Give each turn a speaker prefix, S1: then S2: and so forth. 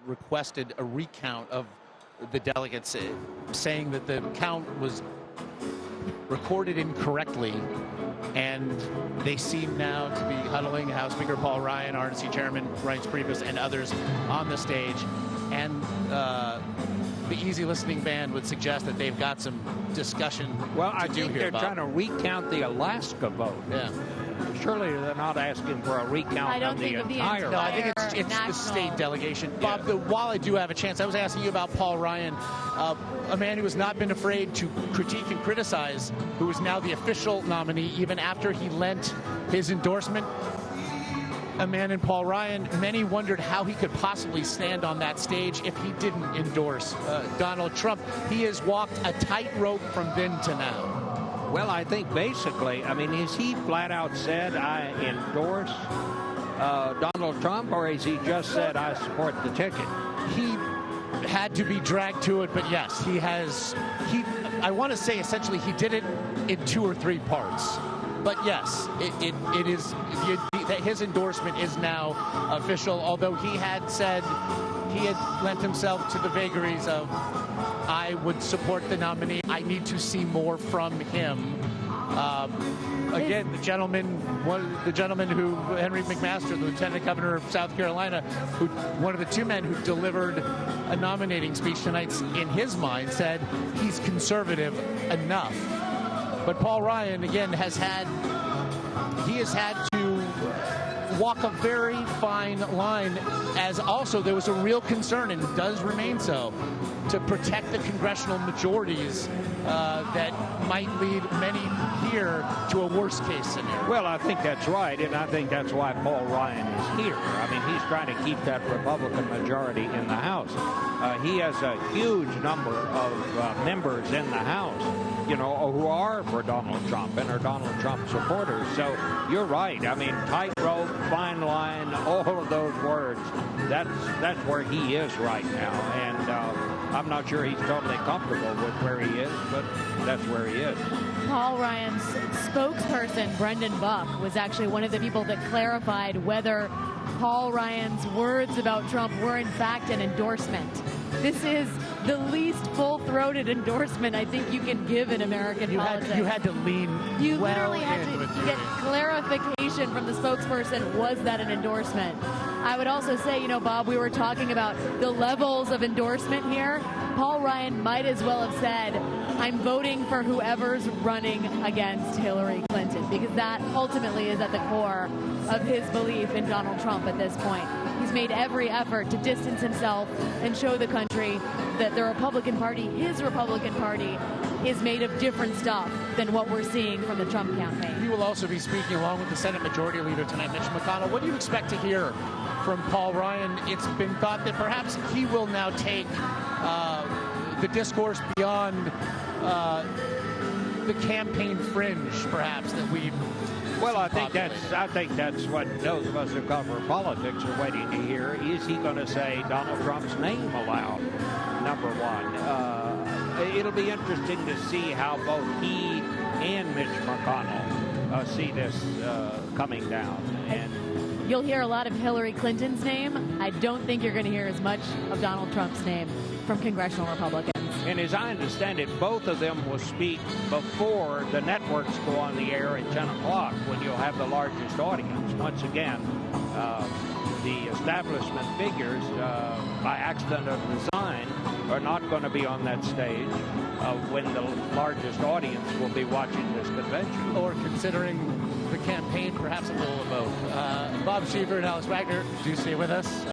S1: requested a recount of the delegates, saying that the count was recorded incorrectly, and they seem now to be huddling. House Speaker Paul Ryan, RNC Chairman Reince Priebus, and others on the stage. And the easy listening band would suggest that they've got some discussion.
S2: Well, I think they're
S1: Bob.
S2: trying to recount the Alaska vote.
S1: Yeah.
S2: Surely they're not asking for a recount of the entire.
S1: No, I think it's the state delegation. Bob, while I do have a chance, I was asking you about Paul Ryan, a man who has not been afraid to critique and criticize, who is now the official nominee, even after he lent his endorsement. A man in Paul Ryan, many wondered how he could possibly stand on that stage if he didn't endorse Donald Trump. He has walked a tightrope from then to now.
S2: Well, I think basically, I mean, has he flat out said, I endorse Donald Trump, or has he just said, I support the ticket?
S1: He had to be dragged to it, but yes, he has. I want to say essentially he did it in 2 or 3 parts. But yes, it is. His endorsement is now official, although he had said he had lent himself to the vagaries of, I would support the nominee. I need to see more from him. Again, the gentleman who, Henry McMaster, the Lieutenant Governor of South Carolina, one of the 2 men who delivered a nominating speech tonight, in his mind said he's conservative enough. But Paul Ryan, again, has had to walk a very fine line, as also there was a real concern, and does remain so, to protect the congressional majorities that might lead many here to a worst-case scenario.
S2: Well, I think that's right, and I think that's why Paul Ryan is here. I mean, he's trying to keep that Republican majority in the House. He has a huge number of members in the House, you know, who are for Donald Trump and are Donald Trump supporters. So you're right. I mean, tightrope, fine line, all of those words, that's where he is right now. And I'm not sure he's totally comfortable with where he is, but that's where he is.
S3: Paul Ryan's spokesperson, Brendan Buck, was actually one of the people that clarified whether Paul Ryan's words about Trump were in fact an endorsement. This is the least full-throated endorsement I think you can give in American politics.
S1: You had to lean
S3: You
S1: well
S3: literally had to get clarification from the spokesperson. Was that an endorsement? I would also say, you know, Bob, we were talking about the levels of endorsement here. Paul Ryan might as well have said, I'm voting for whoever's running against Hillary Clinton, because that ultimately is at the core of his belief in Donald Trump at this point. He's made every effort to distance himself and show the country that the Republican Party, his Republican Party, is made of different stuff than what we're seeing from the Trump campaign.
S1: He will also be speaking along with the Senate Majority Leader tonight, Mitch McConnell. What do you expect to hear from Paul Ryan? It's been thought that perhaps he will now take the discourse beyond the campaign fringe, perhaps, that we've.
S2: Well, I think that's what those of us who cover politics are waiting to hear. Is he going to say Donald Trump's name aloud? Number one. It'll be interesting to see how both he and Mitch McConnell see this coming down. And
S3: you'll hear a lot of Hillary Clinton's name. I don't think you're going to hear as much of Donald Trump's name from congressional Republicans.
S2: And as I understand it, both of them will speak before the networks go on the air at 10 o'clock, when you'll have the largest audience. Once again, the establishment figures, by accident of design, are not going to be on that stage when the largest audience will be watching this convention.
S1: Or considering the campaign, perhaps a little of both. Bob Schieffer and Alex Wagner, do stay with us.